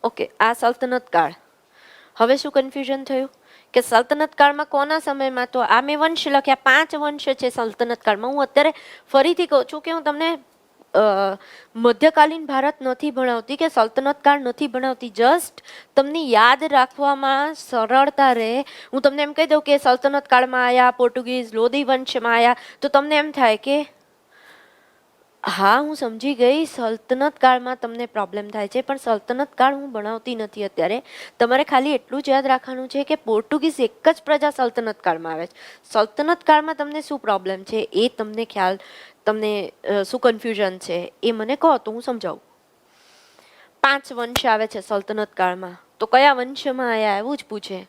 Okay, આ સલ્તનત કાળ. હવે શું કન્ફ્યુઝન થયું કે સલ્તનત કાળમાં કોના સમયમાં? તો આ મેં વંશ લખ્યા, 5 વંશ છે સલ્તનત કાળમાં. હું અત્યારે ફરીથી કહું છું કે હું તમને મધ્યકાલીન ભારત નથી ભણાવતી કે સલ્તનત કાળ નથી ભણાવતી. જસ્ટ તમને યાદ રાખવામાં સરળતા રહે. હું તમને એમ કહી દઉં કે સલ્તનત કાળમાં આયા, પોર્ટુગીઝ લોધી વંશમાં આયા, તો તમને એમ થાય કે હા હું સમજી ગઈ, સલ્તનત કાળમાં તમને પ્રોબ્લેમ થાય છે, પણ સલ્તનત કાળ હું ભણાવતી નથી અત્યારે. તમારે ખાલી એટલું જ યાદ રાખવાનું છે કે પોર્ટુગીઝ એક જ પ્રજા સલ્તનત કાળમાં આવે છે. સલ્તનત કાળમાં તમને શું પ્રોબ્લેમ છે એ તમને ખ્યાલ, તમને શું કન્ફ્યુઝન છે એ મને કહો તો હું સમજાવું. 5 વંશ આવે છે સલ્તનત કાળમાં, તો કયા વંશમાં આયા એવું જ પૂછે.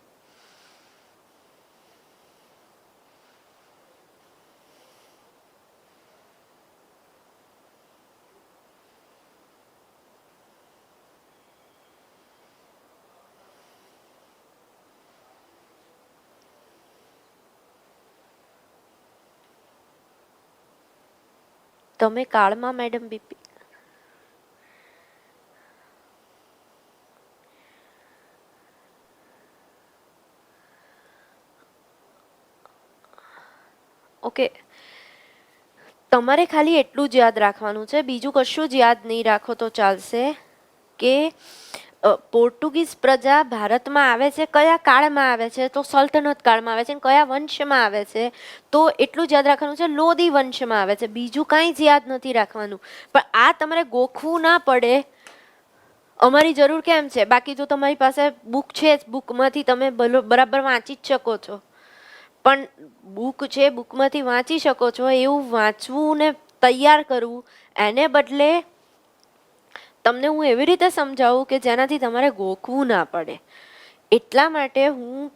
તમે કાળમાં મેડમ બીપી ઓકે, તમારે ખાલી એટલું જ યાદ રાખવાનું છે, બીજું કશું જ યાદ નહીં રાખો તો ચાલશે કે પોર્ટુગીઝ પ્રજા ભારતમાં આવે છે કયા કાળમાં આવે છે? તો સલ્તનત કાળમાં આવે છે. કયા વંશમાં આવે છે? તો એટલું જ યાદ રાખવાનું છે, લોધી વંશમાં આવે છે. બીજું કાંઈ જ યાદ નથી રાખવાનું. પણ આ તમારે ગોખવું ના પડે, અમારી જરૂર કેમ છે? બાકી જો તમારી પાસે બુક છે જ, બુકમાંથી તમે બરાબર વાંચી જ શકો છો. પણ બુક છે, બુકમાંથી વાંચી શકો છો, એવું વાંચવું ને તૈયાર કરવું, એને બદલે તમને હું એવી રીતે સમજાવું કે જેનાથી તમારે ગોખવું ના પડે. એટલા માટે હું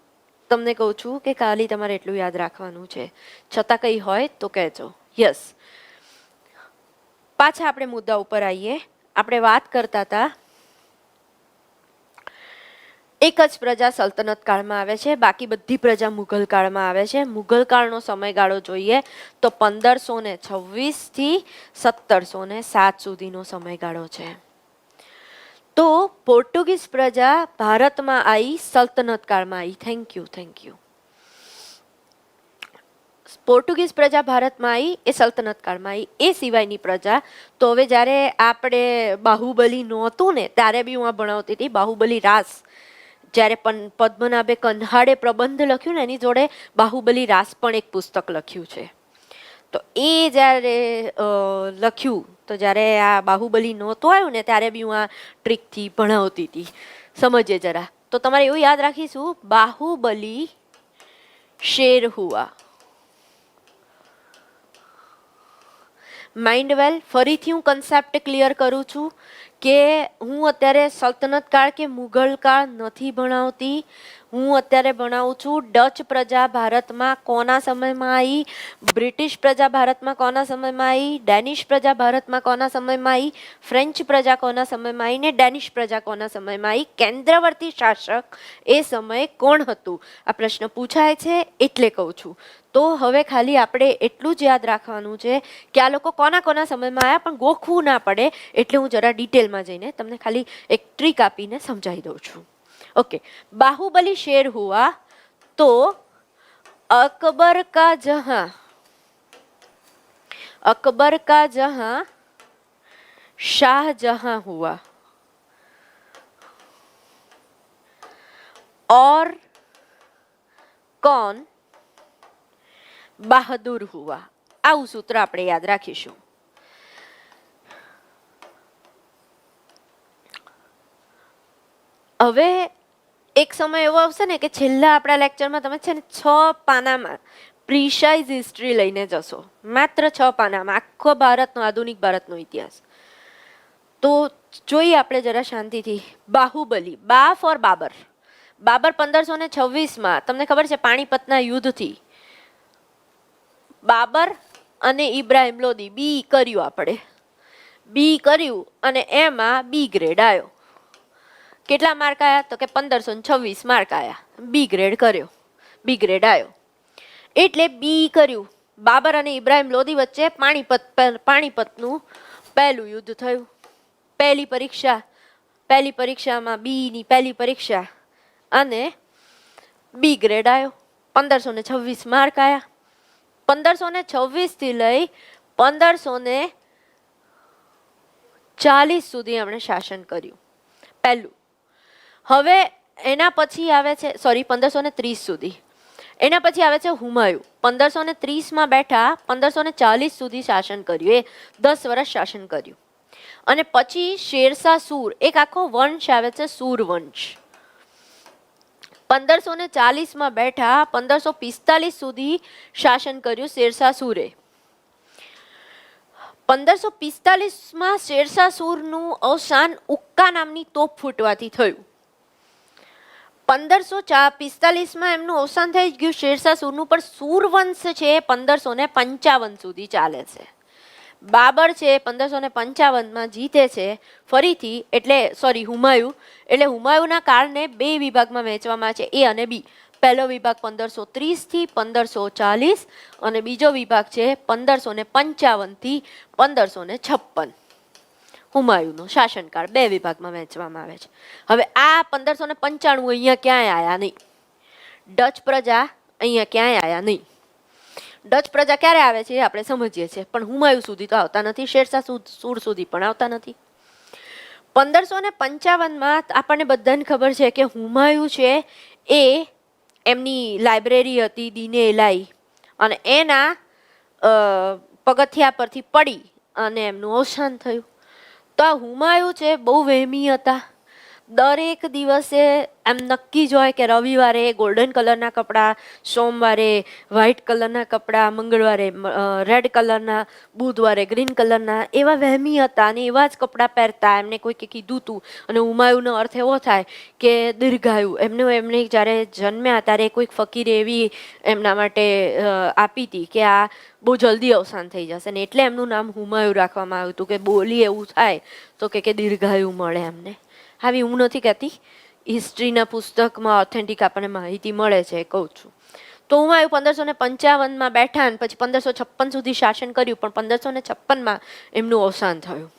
તમને કહું છું કે ખાલી તમારે એટલું યાદ રાખવાનું છે. છતાં કંઈ હોય તો કહેજો. યસ, પાછા આપણે મુદ્દા ઉપર આવીએ. આપણે વાત કરતા હતા, એક જ પ્રજા સલ્તનત કાળમાં આવે છે, બાકી બધી પ્રજા મુઘલ કાળમાં આવે છે. મુઘલ કાળનો સમયગાળો જોઈએ તો 1526 થી 1707 સુધીનો સમયગાળો છે. તો પોર્ટુગીઝ પ્રજા ભારતમાં આવી સલ્તનત કાળમાં આવી. Thank you. પોર્ટુગીઝ પ્રજા ભારતમાં આવી એ સલ્તનત કાળમાં આવી. એ સિવાયની પ્રજા તો હવે જ્યારે આપણે બાહુબલી નહોતું ને ત્યારે બી હું આ ભણાવતી હતી. બાહુબલી રાસ જ્યારે પદ્મનાભે કન્હાડે પ્રબંધ લખ્યું ને એની જોડે બાહુબલી રાસ પણ એક પુસ્તક લખ્યું છે. તો એ જ્યારે લખ્યું, તો જ્યારે આ બાહુબલી નહોતું આવ્યું ને ત્યારે બી હું આ ટ્રીકથી ભણાવતી હતી. સમજીએ જરા. તો તમારે એવું યાદ રાખીશું, બાહુબલી શેર હુઆ. માઇન્ડ વેલ. ફરીથી હું કન્સેપ્ટ ક્લિયર કરું છું કે હું અત્યારે સલ્તનત કાળ કે મુઘલ કાળ નથી ભણાવતી. હું અત્યારે ભણાવું છું ડચ પ્રજા ભારતમાં કોના સમયમાં આવી, બ્રિટિશ પ્રજા ભારતમાં કોના સમયમાં આવી, ડેનિશ પ્રજા ભારતમાં કોના સમયમાં આવી, ફ્રેન્ચ પ્રજા કોના સમયમાં આવી ને ડેનિશ પ્રજા કોના સમયમાં આવી, કેન્દ્રવર્તી શાસક એ સમયે કોણ હતું? આ પ્રશ્ન પૂછાય છે એટલે કહું છું. તો હવે ખાલી આપણે એટલું જ યાદ રાખવાનું છે કે આ લોકો કોના કોના સમયમાં આવ્યા, પણ ગોખવું ના પડે. એટલે હું જરા ડિટેલમાં જઈને તમને ખાલી એક ટ્રીક આપીને સમજાવી દઉં છું. ओके, बाहुबली शेर हुआ तो अकबर का जहां शाहजहां हुआ और कौन बहादुर हुआ. આવું સૂત્ર આપણે યાદ રાખીશું. હવે એક સમય એવો આવશે ને કે છેલ્લા આપણા લેક્ચરમાં તમે છે ને 6 પાનામાં પ્રિસાઇઝ હિસ્ટ્રી લઈને જશો. માત્ર 6 પાનામાં આખો ભારતનો, આધુનિક ભારતનો ઇતિહાસ. તો જોઈએ આપણે જરા શાંતિથી. બાહુબલી, બા ફોર બાબર. બાબર 1526માં, તમને ખબર છે પાણીપતના યુદ્ધથી બાબર અને ઇબ્રાહિમ લોદી બી કર્યું. આપણે બી કર્યું અને એમાં બી ગ્રેડ આવ્યો. કેટલા માર્ક આવ્યા? તો કે 1526 માર્ક આવ્યા. બી ગ્રેડ કર્યો, બી ગ્રેડ આવ્યો. એટલે બી કર્યું. બાબર અને ઇબ્રાહિમ લોદી વચ્ચે પાણીપતનું પહેલું યુદ્ધ થયું. પહેલી પરીક્ષા પહેલી પરીક્ષામાં બીની પહેલી પરીક્ષા અને બી ગ્રેડ આવ્યો, 1526 માર્ક આવ્યા. 1526 થી લઈ 1540 સુધી એમણે શાસન કર્યું પહેલું. હવે એના પછી આવે છે 1530 સુધી. એના પછી આવે છે હુમાયુ. 1530માં બેઠા, 1540 સુધી શાસન કર્યું, એ 10 વર્ષ શાસન કર્યું. અને પછી શેરશાહ સૂર, એક આખો વંશ આવે છે, સૂર વંશ. 1540માં બેઠા, 1545 સુધી શાસન કર્યું શેરશાહ સૂરે. 1545માં શેરશાહ સૂરનું અવસાન ઉક્કા નામની તોપ ફૂટવાથી થયું. 1545માં એમનું અવસાન થઈ ગયું શેરશાહ સૂરનું, પણ સૂરવંશ છે 1555 સુધી ચાલે છે. બાબર છે 1555માં જીતે છે ફરીથી, એટલે હુમાયુ. એટલે હુમાયુના કાળને બે વિભાગમાં વહેંચવામાં છે, એ અને બી. પહેલો વિભાગ 1530 થી 1540 અને બીજો વિભાગ છે 1555 થી 1556. હુમાયુનો શાસનકાળ બે વિભાગમાં વહેંચવામાં આવે છે. હવે આ 1595 અહીંયા ક્યાંય આયા નહીં. ડચ પ્રજા અહીંયા ક્યાંય આયા નહીં. ડચ પ્રજા ક્યારે આવે છે એ આપણે સમજીએ છીએ, પણ હુમાયુ સુધી તો આવતા નથી, શેરશાહ સૂર સુધી પણ આવતા નથી. 1555માં આપણને બધાને ખબર છે કે હુમાયુ છે એ એમની લાઇબ્રેરી હતી દીને એલાઈ, અને એના પગથિયા પરથી પડી અને એમનું અવસાન થયું. તો આ હુમાયુ છે બહુ વહેમી હતા. દરેક દિવસે એમ નક્કી જ હોય કે રવિવારે ગોલ્ડન કલરના કપડાં, સોમવારે વ્હાઇટ કલરના કપડાં, મંગળવારે રેડ કલરના, બુધવારે ગ્રીન કલરના, એવા વહેમી હતા અને એવા જ કપડાં પહેરતા. એમને કોઈકે કીધું હતું, અને હુમાયુનો અર્થ એવો થાય કે દીર્ઘાયુ. એમને જ્યારે જન્મ્યા ત્યારે કોઈક ફકીરે એવી એમના માટે આપી હતી કે આ બહુ જલ્દી અવસાન થઈ જશે, ને એટલે એમનું નામ હુમાયુ રાખવામાં આવ્યું હતું કે બોલી એવું થાય તો કે દીર્ઘાયુ મળે એમને. આવી હું નથી કહેતી, હિસ્ટ્રીના પુસ્તકમાં ઓથેન્ટિક આપણને માહિતી મળે છે, કહું છું. તો હુમાયુ 1555માં બેઠા અને પછી 1556 સુધી શાસન કર્યું, પણ 1556માં એમનું અવસાન થયું.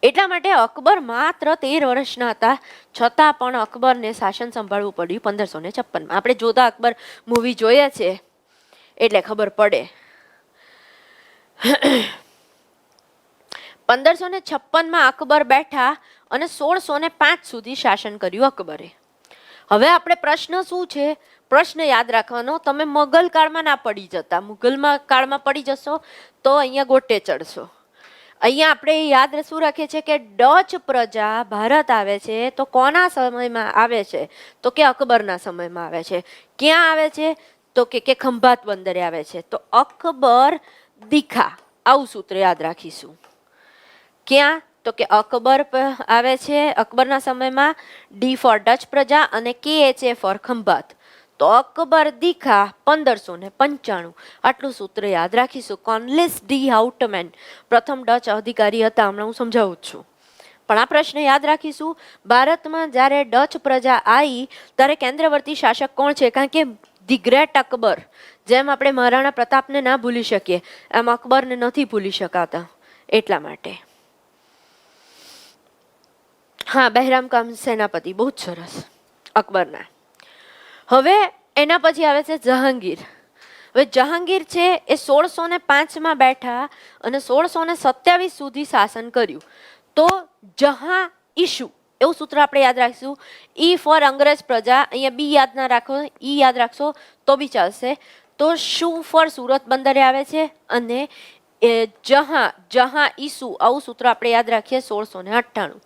એટલા માટે અકબર માત્ર 13 વર્ષના હતા, છતાં પણ અકબરને શાસન સંભાળવું પડ્યું 1556માં. આપણે જોધા અકબર મૂવી જોઈએ છે એટલે ખબર પડે. 1556માં અકબર બેઠા અને 1605 સુધી શાસન કર્યું અકબરે. હવે આપણે પ્રશ્ન શું છે, પ્રશ્ન યાદ રાખવાનો, તમે મુગલ કાળમાં ના પડી જતા. મુગલ કાળમાં પડી જશો તો અહીંયા ગોટે ચડશો. અહીંયા આપણે યાદ શું રાખીએ છીએ કે ડચ પ્રજા ભારત આવે છે તો કોના સમયમાં આવે છે, તો કે અકબરના સમયમાં આવે છે. ક્યાં આવે છે, તો કે ખંભાત બંદરે આવે છે. તો અકબર દીખા, આવું સૂત્ર યાદ રાખીશું. ક્યાં, તો કે અકબર આવે છે અકબરના સમયમાં, ડી ફોર ડચ પ્રજા અને KHA ફોર ખંભાત. તો અકબર દીખા 1595, આટલું સૂત્ર યાદ રાખીશું. કોર્નલિસ ડી હાઉટમેન પ્રથમ ડચ અધિકારી હતા, હમણાં હું સમજાવું છું, પણ આ પ્રશ્ન યાદ રાખીશું. ભારતમાં જ્યારે ડચ પ્રજા આવી ત્યારે કેન્દ્રવર્તી શાસક કોણ છે, કારણ કે ધી ગ્રેટ અકબર, જેમ આપણે મહારાણા પ્રતાપને ના ભૂલી શકીએ એમ અકબરને નથી ભૂલી શકાતા, એટલા માટે. હા, બહેરામ ખાન સેનાપતિ બહુ જ સરસ અકબરના. હવે એના પછી આવે છે જહાંગીર. હવે જહાંગીર છે એ 1605માં બેઠા અને 1627 સુધી શાસન કર્યું. તો જહાં ઈશુ એવું સૂત્ર આપણે યાદ રાખીશું. ઈ ફોર અંગ્રેજ પ્રજા, અહીંયા બી યાદ ના રાખો, ઈ યાદ રાખશો તો બી ચાલશે. તો શું ફોર સુરત બંદરે આવે છે, અને જહાં ઈસુ, આવું સૂત્ર આપણે યાદ રાખીએ. 1698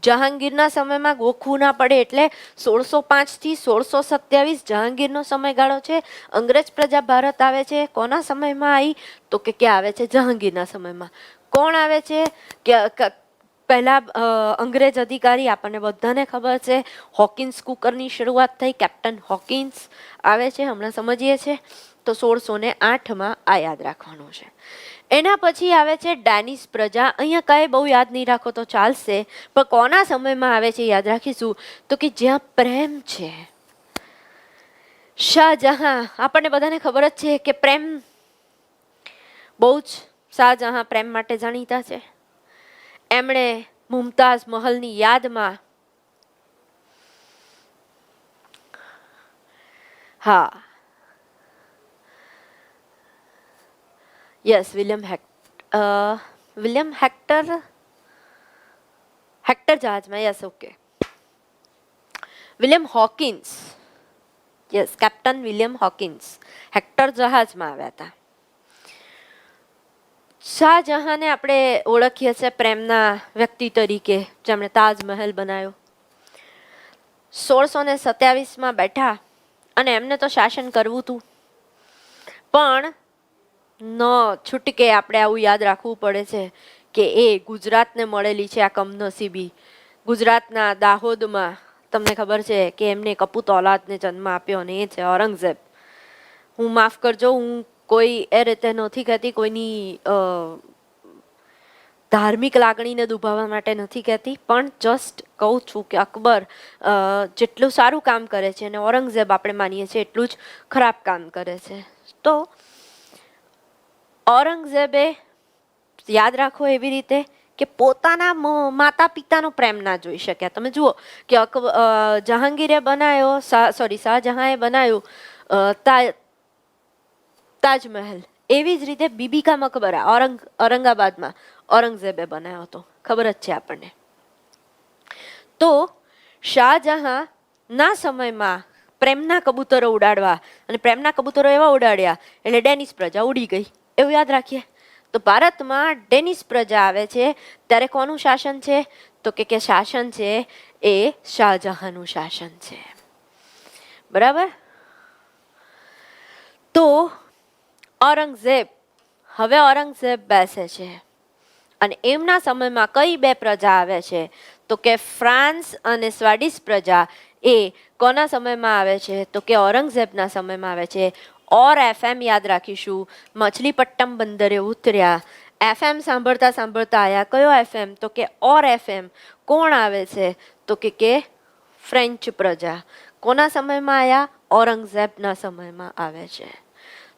જહાંગીરના સમયમાં ગોખવું ના પડે એટલે 1605 થી 1627 જહાંગીરનો સમયગાળો છે. અંગ્રેજ પ્રજા ભારત આવે છે કોના સમયમાં આવી, તો કે આવે છે જહાંગીરના સમયમાં. કોણ આવે છે, કે પહેલા અંગ્રેજ અધિકારી આપણને બધાને ખબર છે, હોકિન્સ કુકરની શરૂઆત થઈ, કેપ્ટન હોકિન્સ આવે છે, હમણાં સમજીએ છીએ. તો 1608માં આ યાદ રાખવાનું છે. એના પછી આવે છે ડેનિશ પ્રજા. અહીંયા કઈ બહુ યાદ નહીં રાખો તો ચાલશે, પણ કોના સમયમાં આવે છે યાદ રાખીશું, તો કે જ્યાં પ્રેમ છે. શાહજહાં, આપણને બધાને ખબર જ છે કે પ્રેમ બહુ જ, શાહજહાં પ્રેમ માટે જાણીતા છે. એમણે મુમતાઝ મહલની યાદમાં હા યસ વિલિયમ હેક્ટર જહાજમાં yes okay William Hawkins yes captain William Hawkins Hector જહાજમાં આવ્યા હતા. શાહજહાંને આપણે ઓળખીએ છીએ પ્રેમના વ્યક્તિ તરીકે, જેમણે તાજમહેલ બનાવ્યો. 1627માં બેઠા અને એમને તો શાસન કરવું હતું, પણ ન છૂટકે આપણે આવું યાદ રાખવું પડે છે કે એ ગુજરાતને મળેલી છે આ કમનસીબી. ગુજરાતના દાહોદમાં તમને ખબર છે કે એમને કપૂત ઓલાદને જન્મ આપ્યો અને એ છે ઔરંગઝેબ. હું માફ કરજો, હું કોઈ એ રીતે નથી કહેતી, કોઈની ધાર્મિક લાગણીને દુભાવવા માટે નથી કહેતી, પણ જસ્ટ કહું છું કે અકબર જેટલું સારું કામ કરે છે અને ઔરંગઝેબ આપણે માનીએ છીએ એટલું જ ખરાબ કામ કરે છે. તો ઔરંગઝેબે યાદ રાખો એવી રીતે કે પોતાના માતા પિતાનો પ્રેમ ના જોઈ શક્યા. તમે જુઓ કે જહાંગીરે બનાવ્યો, શાહજહાંએ બનાવ્યું તાજમહેલ, એવી જ રીતે બીબી કા મકબરા ઔરંગાબાદમાં ઔરંગઝેબે બનાવ્યો હતો, ખબર જ છે આપણને. તો શાહજહાં ના સમયમાં પ્રેમના કબૂતરો ઉડાડવા, અને પ્રેમના કબૂતરો એવા ઉડાડ્યા એટલે ડેનિશ પ્રજા ઉડી ગઈ, એવું યાદ રાખીએ. તો ભારતમાં ડેનિશ પ્રજા આવે છે ત્યારે કોનું શાસન છે? તો કે શાસન છે એ શાહજહાંનું શાસન છે. બરાબર. તો ઔરંગઝેબ બેસે છે અને એમના સમયમાં કઈ બે પ્રજા આવે છે? તો કે ફ્રાન્સ અને સ્વીડિશ પ્રજા. એ કોના સમયમાં આવે છે? તો કે ઔરંગઝેબના સમયમાં આવે છે. ઓર એફએમ યાદ રાખીશું. મછલીપટ્ટમ બંદરે ઉતર્યા, એફએમ સાંભળતા સાંભળતા આયા. કયો એફએમ? તો કે ઓર એફએમ. કોણ આવે છે? તો કે ફ્રેન્ચ પ્રજા. કોના સમયમાં આયા? ઔરંગઝેબના સમયમાં આવે છે.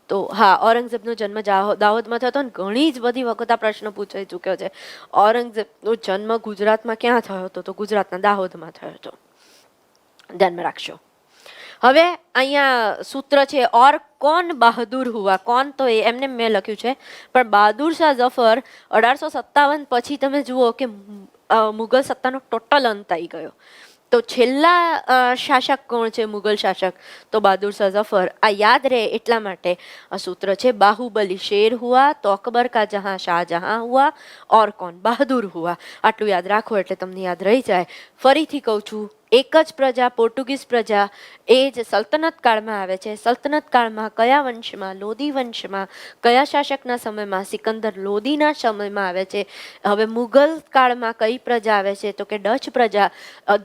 તો હા, ઔરંગઝેબનો જન્મ દાહોદમાં થયો હતો ને ઘણી જ બધી વખત આ પ્રશ્ન પૂછાઈ ચૂક્યો છે. ઔરંગઝેબનો જન્મ ગુજરાતમાં ક્યાં થયો હતો? તો ગુજરાતના દાહોદમાં થયો હતો, ધ્યાનમાં રાખશો. હવે અહીંયા સૂત્ર છે ઓર કોણ બહાદુર હુઆ. કોણ તો એમને મેં લખ્યું છે, પણ બહાદુર શાહ ઝફર 1857 પછી તમે જુઓ કે મુગલ સત્તાનો ટોટલ અંત આવી ગયો. તો છેલ્લા શાસક કોણ છે મુગલ શાસક? તો બહાદુર શાહ ઝફર. આ યાદ રહે એટલા માટે આ સૂત્ર છે. બાહુબલી શેર હુઆ તો અકબર કા જહાં શાહજહાં હુઆ, ઓર કોણ બહાદુર હુઆ. આટલું યાદ રાખો એટલે તમને યાદ રહી જાય. ફરીથી કહું છું, એક જ પ્રજા પોર્ટુગીઝ પ્રજા એ જ સલ્તનત કાળમાં આવે છે. સલ્તનત કાળમાં કયા વંશમાં? લોધી વંશમાં. કયા શાસકના સમયમાં? સિકંદર લોધીના સમયમાં આવે છે. હવે મુગલ કાળમાં કઈ પ્રજા આવે છે? તો કે ડચ પ્રજા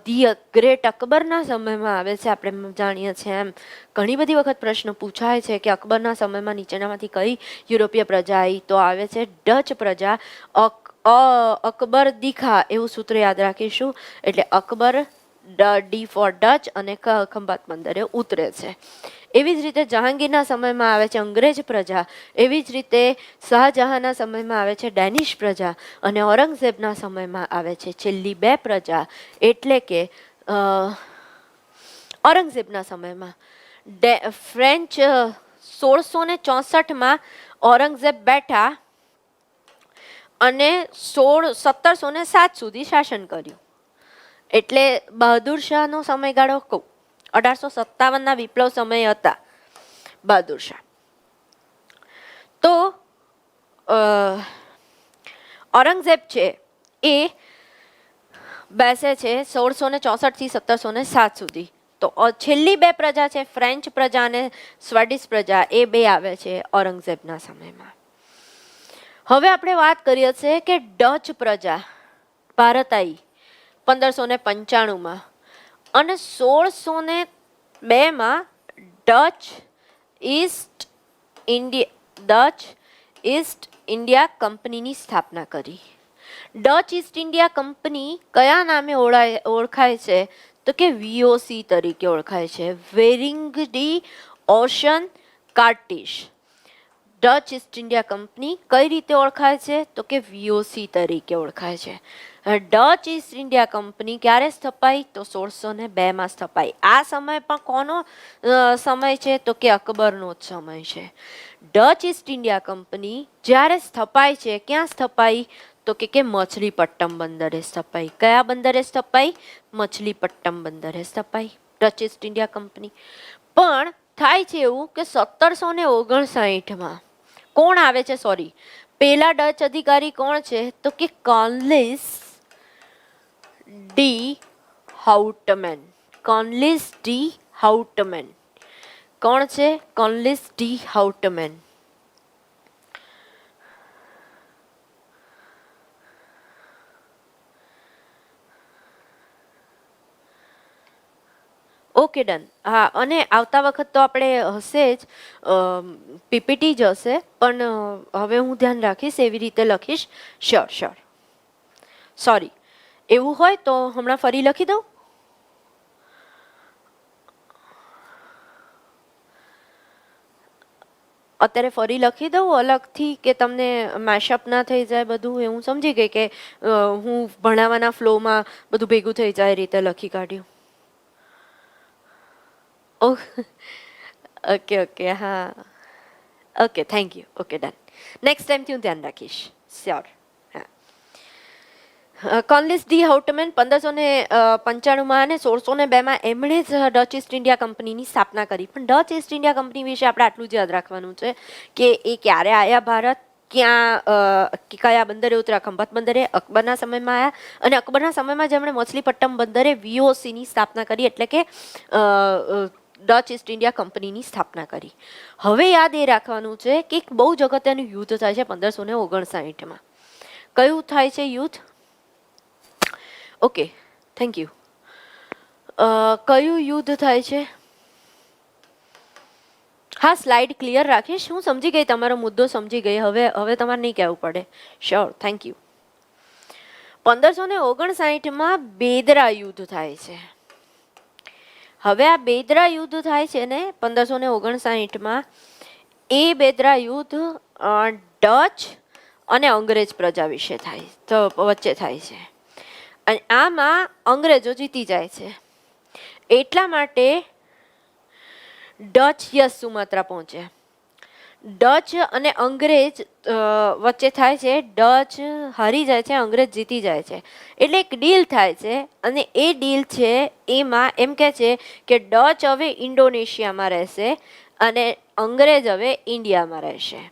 ધી ગ્રેટ અકબરના સમયમાં આવે છે. આપણે જાણીએ છીએ એમ ઘણી બધી વખત પ્રશ્ન પૂછાય છે કે અકબરના સમયમાં નીચેનામાંથી કઈ યુરોપીય પ્રજા આવી? તો આવે છે ડચ પ્રજા. અકબર દીખા એવું સૂત્ર યાદ રાખીશું. એટલે અકબર ડી ફોર ડચ અને ખંભાત બંદરે ઉતરે છે. એવી જ રીતે જહાંગીરના સમયમાં આવે છે અંગ્રેજ પ્રજા. એવી જ રીતે શાહજહાંના સમયમાં આવે છે ડેનિશ પ્રજા. અને ઔરંગઝેબના સમયમાં આવે છે છેલ્લી બે પ્રજા, એટલે કે ઔરંગઝેબના સમયમાં ફ્રેન્ચ. 1664માં ઔરંગઝેબ બેઠા અને 1707 સુધી શાસન કર્યું. એટલે બહાદુર શાહનો સમયગાળો કહું, 1857ના વિપ્લવ સમય હતા બહાદુર શાહ. તો ઔરંગઝેબ છે એ બેસે છે 1664 થી 1707 સુધી. તો છેલ્લી બે પ્રજા છે ફ્રેન્ચ પ્રજા અને સ્વીડિશ પ્રજા, એ બે આવે છે ઔરંગઝેબના સમયમાં. હવે આપણે વાત કરીએ છીએ કે ડચ પ્રજા ભારત આવી 1595માં અને 1602માં ડચ ઈસ્ટ ઇન્ડિયા કંપનીની સ્થાપના કરી. ડચ ઈસ્ટ ઇન્ડિયા કંપની કયા નામે ઓળખાય છે? તો કે VOC તરીકે ઓળખાય છે. વેરિંગ ડી ઓશન કાર્ટિશ. ડચ ઈસ્ટ ઇન્ડિયા કંપની કઈ રીતે ઓળખાય છે? તો કે વીઓસી તરીકે ઓળખાય છે. ડચ ઈસ્ટ ઇન્ડિયા કંપની ક્યારે સ્થપાઈ? તો 1602 સ્થપાઈ. આ સમય પણ કોનો સમય છે? તો કે અકબરનો જ સમય છે. ડચ ઈસ્ટ ઇન્ડિયા કંપની જ્યારે સ્થપાય છે, ક્યાં સ્થપાઈ? તો કે મછલીપટ્ટમ બંદરે સ્થપાઈ. કયા બંદરે સ્થપાઈ? મછલીપટ્ટમ બંદરે સ્થપાઈ ડચ ઈસ્ટ ઇન્ડિયા કંપની. પણ થાય છે એવું કે 1759 કોણ આવે છે? સોરી, પેલા ડચ અધિકારી કોણ છે? તો કે કોર્નલિસ ડી હાઉટમેન. કોર્નલિસ ડી હાઉટમેન કોણ છે? Cornelis de Houtman. Okay done. હા, અને આવતા વખત તો આપણે હશે જ, પીપીટી જ હશે, પણ હવે હું ધ્યાન રાખીશ, એવી રીતે લખીશ. Sure sure. સોરી, એવું હોય તો હમણાં ફરી લખી દઉં. અત્યારે ફરી લખી દઉં અલગથી, કે તમને મેશઅપ ના થઈ જાય બધું. હું સમજી ગઈ કે હું ભણાવવાના ફ્લોમાં બધું ભેગું થઈ જાય એ રીતે લખી કાઢ્યું. ઓકે ઓકે, હા, okay, thank you. Okay done. Next ટાઈમથી હું ધ્યાન રાખીશ. શ્યોર. કોર્નલિસ ડી હાઉટમેન 1595 અને 1602 એમણે જ ડચ ઈસ્ટ ઇન્ડિયા કંપનીની સ્થાપના કરી. પણ ડચ ઈસ્ટ ઇન્ડિયા કંપની વિશે આપણે આટલું જ યાદ રાખવાનું છે કે એ ક્યારે આવ્યા ભારત, કયા બંદરે ઉતર્યા? ખંભાત બંદરે અકબરના સમયમાં આવ્યા, અને અકબરના સમયમાં જેમણે મછલીપટ્ટમ બંદરે વીઓસીની સ્થાપના કરી, એટલે કે ડચ ઈસ્ટ ઇન્ડિયા કંપનીની સ્થાપના કરી. હવે યાદ એ રાખવાનું છે કે એક બહુ જ અગત્યનું યુદ્ધ થાય છે 1559. કયું થાય છે યુદ્ધ? Okay, thank you. કયું યુદ્ધ થાય છે? હા, સ્લાઇડ ક્લિયર રાખીશ. હું સમજી ગઈ, તમારો મુદ્દો સમજી ગઈ. હવે તમારે નહીં કહેવું પડે. Sure, thank you. 1559 બેદરા યુદ્ધ થાય છે. હવે આ બેદરા યુદ્ધ થાય છે ને 1559, એ બેદરા યુદ્ધ ડચ અને અંગ્રેજ પ્રજા વિશે થાય, તો વચ્ચે થાય છે. અને આમાં અંગ્રેજો જીતી જાય છે. એટલા માટે ડચ સુમાત્રા પહોંચે. ડચ અને અંગ્રેજ વચ્ચે થાય છે. ડચ હારી જાય છે, અંગ્રેજ જીતી જાય છે. એટલે એક ડીલ થાય છે, અને એ ડીલ છે એમાં એમ કહે છે કે ડચ હવે ઇન્ડોનેશિયામાં રહેશે અને અંગ્રેજ હવે ઇન્ડિયામાં રહેશે.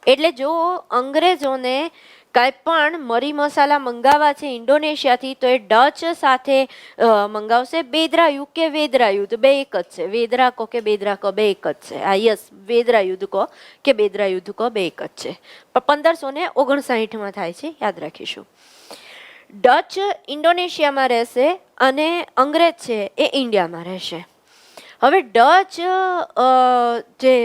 એટલે જો અંગ્રેજોને કાંઈ પણ મરી મસાલા મંગાવવા છે ઇન્ડોનેશિયાથી, તો એ ડચ સાથે મંગાવશે. બેદરા યુદ્ધ કે વેદરા યુદ્ધ બે એક જ છે. વેદરા કહો કે બેદરા કહો બે એક જ છે. હા, યસ, વેદરા યુદ્ધ કહો કે બેદરા યુદ્ધ કહો બે એક જ છે. પણ 1559 થાય છે, યાદ રાખીશું. ડચ ઇન્ડોનેશિયામાં રહેશે અને અંગ્રેજ છે એ ઇન્ડિયામાં રહેશે. હવે ડચ જે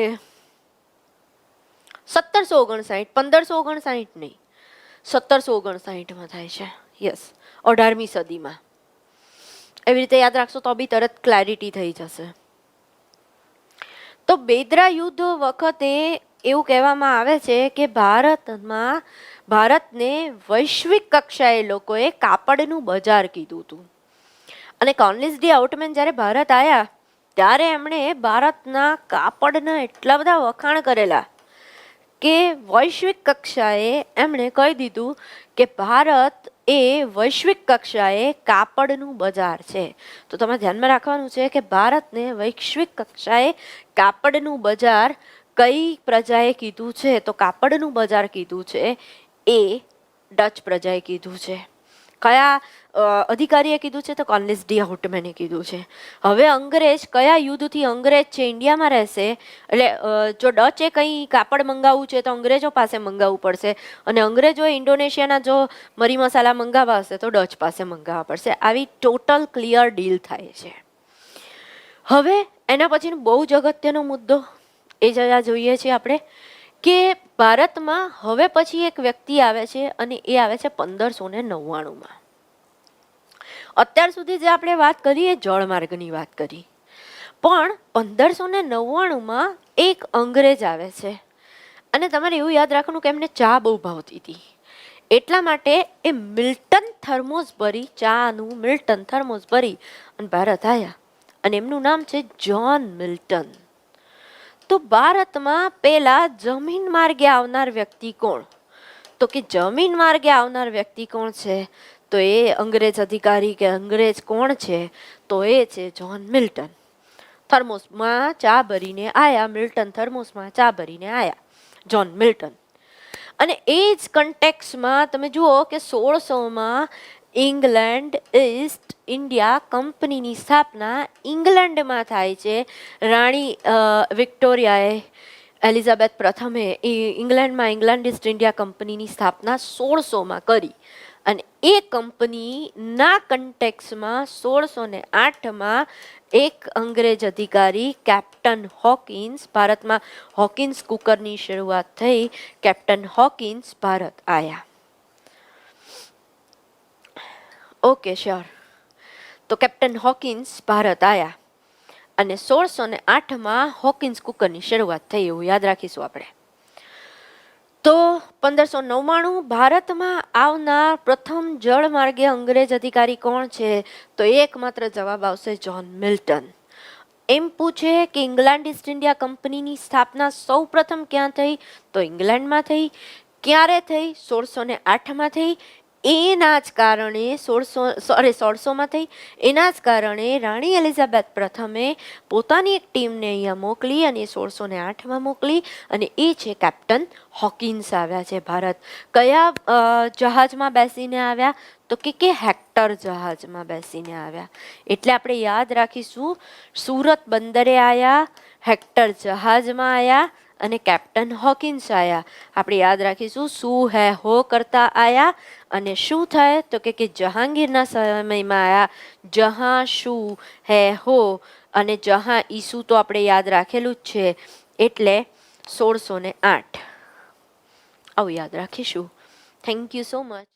1759, 1559 નહીં, 1759 થાય છે. યસ, 18મી સદીમાં. એવી રીતે યાદ રાખશો તો બી તરત ક્લેરિટી થઈ જશે. તો બેદરા યુદ્ધ વખતે એવું કહેવામાં આવે છે કે ભારતને વૈશ્વિક કક્ષાએ લોકોએ કાપડનું બજાર કીધું હતું. અને કોર્નલિસ ડી હાઉટમેન જ્યારે ભારત આવ્યા ત્યારે એમણે ભારતના કાપડના એટલા બધા વખાણ કરેલા કે વૈશ્વિક કક્ષાએ એમણે કહી દીધું કે ભારત એ વૈશ્વિક કક્ષાએ કાપડનું બજાર છે. તો તમારે ધ્યાનમાં રાખવાનું છે કે ભારતને વૈશ્વિક કક્ષાએ કાપડનું બજાર કઈ પ્રજાએ કીધું છે? તો કાપડનું બજાર કીધું છે એ ડચ પ્રજાએ કીધું છે. કયા અધિકારીએ કીધું છે? તો કોર્નલિસ ડી હાઉટમેને કીધું છે. હવે અંગ્રેજ કયા યુદ્ધથી અંગ્રેજ છે ઇન્ડિયામાં રહેશે, એટલે જો ડચે કંઈ કાપડ મંગાવવું છે તો અંગ્રેજો પાસે મંગાવવું પડશે, અને અંગ્રેજોએ ઇન્ડોનેશિયાના જો મરી મસાલા મંગાવવા હશે તો ડચ પાસે મંગાવવા પડશે. આવી ટોટલ ક્લિયર ડીલ થાય છે. હવે એના પછીનો બહુ જ અગત્યનો મુદ્દો એ જરા જોઈએ છીએ આપણે કે ભારતમાં હવે પછી એક વ્યક્તિ આવે છે, અને એ આવે છે 1599. અત્યાર સુધી જે આપણે વાત કરી એ જળમાર્ગની વાત કરી, પણ 1599 એક અંગ્રેજ આવે છે, અને તમારે એવું યાદ રાખવાનું કે એમને ચા બહુ ભાવતી હતી, એટલા માટે એ મિલ્ટન થર્મોસ ભરી, ચાનું મિલ્ટન થર્મોસ ભરી અને ભારત આવ્યા, અને એમનું નામ છે જ્હોન મિલ્ટન. તો ભારતમાં પેલા જમીન માર્ગે આવનાર વ્યક્તિ કોણ? તો કે જમીન માર્ગે આવનાર વ્યક્તિ કોણ છે? તો એ અંગ્રેજ અધિકારી કે અંગ્રેજ કોણ છે? તો એ છે જ્હોન મિલ્ટન. થર્મોસમાં ચા ભરીને આયા, મિલ્ટન થર્મોસમાં ચા ભરીને આયા, જ્હોન મિલ્ટન. અને એ જ કન્ટેક્સમાં તમે જુઓ કે 1600માં ઇંગ્લેન્ડ ઈસ્ટ ઇન્ડિયા કંપનીની સ્થાપના ઇંગ્લેન્ડમાં થાય છે. રાણી વિક્ટોરિયાએ, એલિઝાબેથ પ્રથમે ઇંગ્લેન્ડમાં ઇંગ્લેન્ડ ઈસ્ટ ઇન્ડિયા કંપનીની સ્થાપના 1600માં કરી. અને એ કંપનીના કન્ટેક્સમાં 1608માં એક અંગ્રેજ અધિકારી કેપ્ટન હોકિન્સ, ભારતમાં હોકિન્સ કુકરની શરૂઆત થઈ, કેપ્ટન હોકિન્સ ભારત આયા. Okay, sure. તો કેપ્ટન હોકિન્સ ભારત આયા અને 1608માં હોકિન્સ કુકરની શરૂઆત થઈ, એવું યાદ રાખીશું આપણે. તો 1599 ભારતમાં આવનાર પ્રથમ જળમાર્ગે અંગ્રેજ અધિકારી કોણ છે? તો એકમાત્ર જવાબ આવશે જ્હોન મિલ્ટન. એમ પૂછે કે ઇંગ્લેન્ડ ઈસ્ટ ઇન્ડિયા કંપનીની સ્થાપના સૌ પ્રથમ ક્યાં થઈ? તો ઇંગ્લેન્ડમાં થઈ. ક્યારે થઈ? 1608માં થઈ. એના જ કારણે 1600માં થઈ. એના જ કારણે રાણી એલિઝાબેથ પ્રથમે પોતાની એક ટીમને અહીંયા મોકલી અને 1608માં મોકલી, અને એ છે કેપ્ટન હોકિન્સ આવ્યા છે ભારત. કયા જહાજમાં બેસીને આવ્યા? તો કે હેક્ટર જહાજમાં બેસીને આવ્યા. એટલે આપણે યાદ રાખીશું, સુરત બંદરે આયા, હેક્ટર જહાજમાં આયા અને કેપ્ટન હોકિન્સ આયા. આપણે યાદ રાખીશું શું હે હો કરતા આયા, અને શું થાય તો કે જહાંગીરના સમયમાં આયા, જહાં શું હે હો, અને જહાં ઈસુ તો આપણે યાદ રાખેલું જ છે, એટલે 1608. આવું યાદ રાખીશું. Thank you so much.